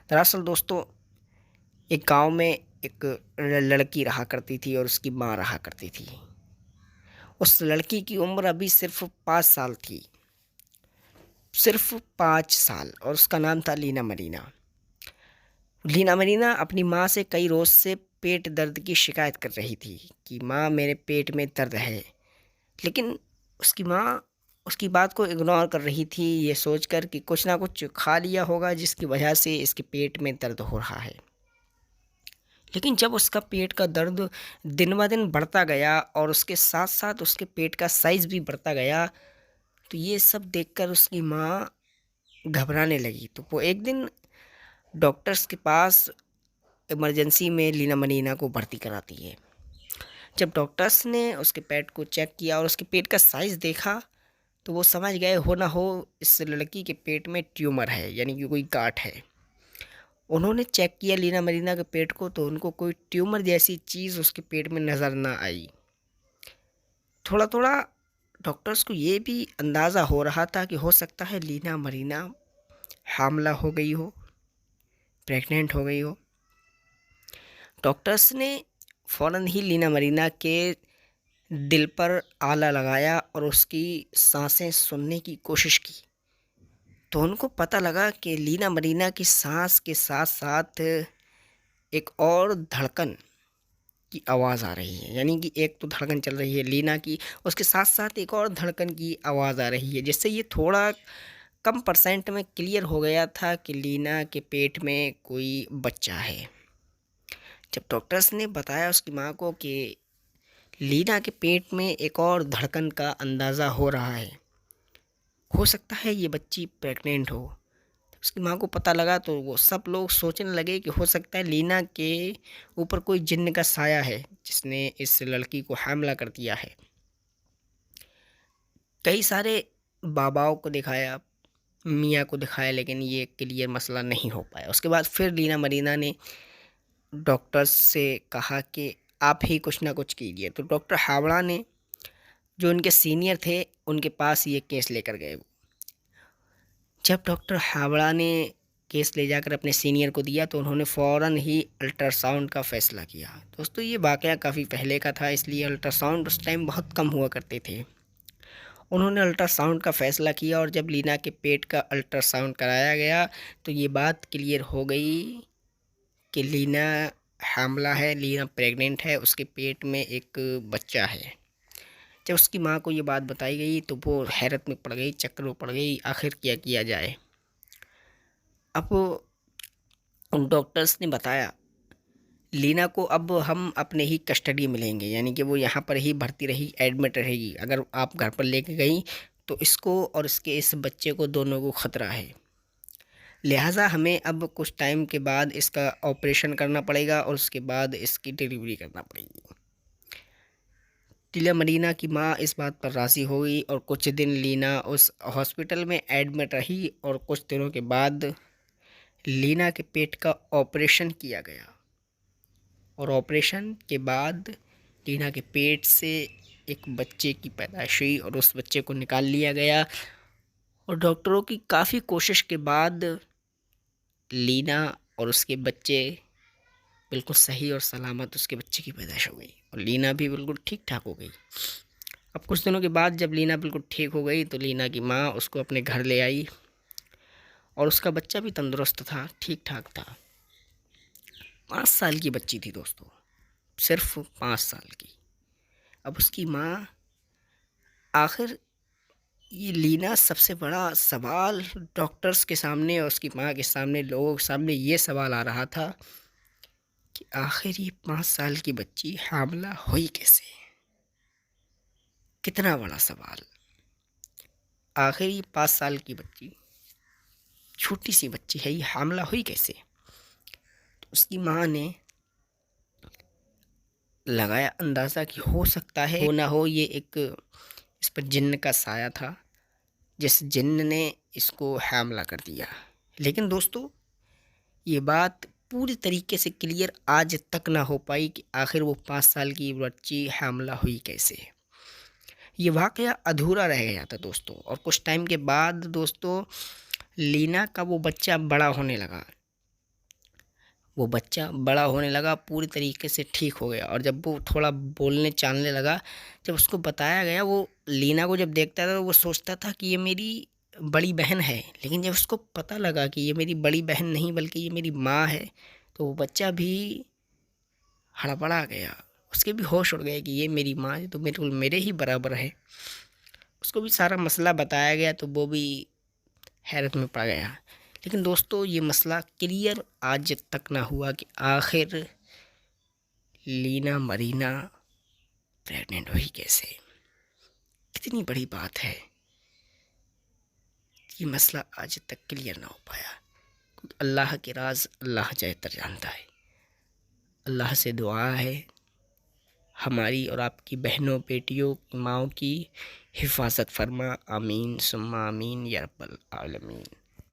दरअसल दोस्तों, एक गांव में एक लड़की रहा करती थी और उसकी माँ रहा करती थी। उस लड़की की उम्र अभी सिर्फ 5 साल थी। सिर्फ 5 साल। और उसका नाम था लीना मरीना। लीना मरीना अपनी माँ से कई रोज़ से पेट दर्द की शिकायत कर रही थी कि माँ, मेरे पेट में दर्द है। लेकिन उसकी माँ उसकी बात को इग्नोर कर रही थी, ये सोचकर कि कुछ ना कुछ खा लिया होगा जिसकी वजह से इसके पेट में दर्द हो रहा है। लेकिन जब उसका पेट का दर्द दिन ब दिन बढ़ता गया और उसके साथ साथ उसके पेट का साइज़ भी बढ़ता गया, तो ये सब देखकर उसकी माँ घबराने लगी। तो वो एक दिन डॉक्टर्स के पास इमरजेंसी में लीना मनीना को भर्ती कराती है। जब डॉक्टर्स ने उसके पेट को चेक किया और उसके पेट का साइज़ देखा, तो वो समझ गए हो ना हो इस लड़की के पेट में ट्यूमर है, यानी कि कोई गांठ है। उन्होंने चेक किया लीना मरीना के पेट को, तो उनको कोई ट्यूमर जैसी चीज़ उसके पेट में नज़र ना आई। थोड़ा थोड़ा डॉक्टर्स को ये भी अंदाज़ा हो रहा था कि हो सकता है लीना मरीना हामला हो गई हो, प्रेग्नेंट हो गई हो। डॉक्टर्स ने फ़ौरन ही लीना मरीना के दिल पर आला लगाया और उसकी सांसें सुनने की कोशिश की। तो उनको पता लगा कि लीना मरीना की सांस के साथ साथ एक और धड़कन की आवाज़ आ रही है। यानी कि एक तो धड़कन चल रही है लीना की, उसके साथ साथ एक और धड़कन की आवाज़ आ रही है, जिससे ये थोड़ा कम परसेंट में क्लियर हो गया था कि लीना के पेट में कोई बच्चा है। जब डॉक्टर्स ने बताया उसकी माँ को कि लीना के पेट में एक और धड़कन का अंदाज़ा हो रहा है, हो सकता है ये बच्ची प्रेग्नेंट हो, उसकी माँ को पता लगा, तो वो सब लोग सोचने लगे कि हो सकता है लीना के ऊपर कोई जिन्न का साया है जिसने इस लड़की को हमला कर दिया है। कई सारे बाबाओं को दिखाया, मियाँ को दिखाया, लेकिन ये क्लियर मसला नहीं हो पाया। उसके बाद फिर लीना मरीना ने डॉक्टर्स से कहा कि आप ही कुछ ना कुछ कीजिए। तो डॉक्टर हावड़ा ने, जो उनके सीनियर थे, उनके पास ये केस लेकर गए। जब डॉक्टर हावड़ा ने केस ले जाकर अपने सीनियर को दिया, तो उन्होंने फ़ौरन ही अल्ट्रासाउंड का फ़ैसला किया। दोस्तों, ये वाक़या काफ़ी पहले का था, इसलिए अल्ट्रासाउंड उस टाइम बहुत कम हुआ करते थे। उन्होंने अल्ट्रासाउंड का फ़ैसला किया और जब लीना के पेट का अल्ट्रासाउंड कराया गया, तो ये बात क्लियर हो गई कि लीना हामला है, लीना प्रेग्नेंट है, उसके पेट में एक बच्चा है। जब उसकी माँ को ये बात बताई गई, तो वो हैरत में पड़ गई, चक्कर में पड़ गई, आखिर क्या किया जाए। अब उन डॉक्टर्स ने बताया लीना को अब हम अपने ही कस्टडी में लेंगे, यानी कि वो यहाँ पर ही भर्ती रही, एडमिट रहेगी। अगर आप घर पर लेके गई तो इसको और इसके इस बच्चे को दोनों को ख़तरा है, लिहाजा हमें अब कुछ टाइम के बाद इसका ऑपरेशन करना पड़ेगा और उसके बाद इसकी डिलीवरी करना पड़ेगी। लीना मरीना की माँ इस बात पर राज़ी हो गई और कुछ दिन लीना उस हॉस्पिटल में एडमिट रही और कुछ दिनों के बाद लीना के पेट का ऑपरेशन किया गया। और ऑपरेशन के बाद लीना के पेट से एक बच्चे की पैदाइश हुई और उस बच्चे को निकाल लिया गया। और डॉक्टरों की काफ़ी कोशिश के बाद लीना और उसके बच्चे बिल्कुल सही और सलामत, उसके बच्चे की पैदाइश हो गई और लीना भी बिल्कुल ठीक ठाक हो गई। अब कुछ दिनों के बाद जब लीना बिल्कुल ठीक हो गई, तो लीना की माँ उसको अपने घर ले आई और उसका बच्चा भी तंदुरुस्त था, ठीक ठाक था। 5 साल की बच्ची थी दोस्तों, सिर्फ 5 साल की। अब उसकी माँ, आखिर ये लीना, सबसे बड़ा सवाल डॉक्टर्स के सामने और उसकी माँ के सामने, लोगों के सामने ये सवाल आ रहा था कि आखिर ये 5 साल की बच्ची हामला हुई कैसे। कितना बड़ा सवाल। आखिर ये 5 साल की बच्ची, छोटी सी बच्ची है, ये हामला हुई कैसे। तो उसकी माँ ने लगाया अंदाज़ा कि हो सकता है, हो ना हो, ये एक इस पर जिन्न का साया था, जिस जिन्न ने इसको हामला कर दिया। लेकिन दोस्तों, ये बात पूरी तरीके से क्लियर आज तक ना हो पाई कि आखिर वो 5 साल की बच्ची हामला हुई कैसे। ये वाक़या अधूरा रह गया था दोस्तों। और कुछ टाइम के बाद दोस्तों, लीना का वो बच्चा बड़ा होने लगा। वो बच्चा बड़ा होने लगा, पूरी तरीके से ठीक हो गया। और जब वो थोड़ा बोलने चालने लगा, जब उसको बताया गया, वो लीना को जब देखता था तो वो सोचता था कि ये मेरी बड़ी बहन है। लेकिन जब उसको पता लगा कि ये मेरी बड़ी बहन नहीं बल्कि ये मेरी माँ है, तो वो बच्चा भी हड़बड़ा गया, उसके भी होश उड़ गए कि ये मेरी माँ है तो बिल्कुल मेरे ही बराबर है। उसको भी सारा मसला बताया गया तो वो भी हैरत में पड़ गया। लेकिन दोस्तों, ये मसला क्लियर आज तक ना हुआ कि आखिर लीना मरीना प्रेग्नेंट हुई कैसे। कितनी बड़ी बात है, ये मसला आज तक क्लियर ना हो पाया। अल्लाह के राज अल्लाह बेहतर जानता है। अल्लाह से दुआ है हमारी और आपकी बहनों, बेटियों, माँओं की हिफाजत फरमा। आमीन सुम्मा आमीन या रब्बल आलमीन।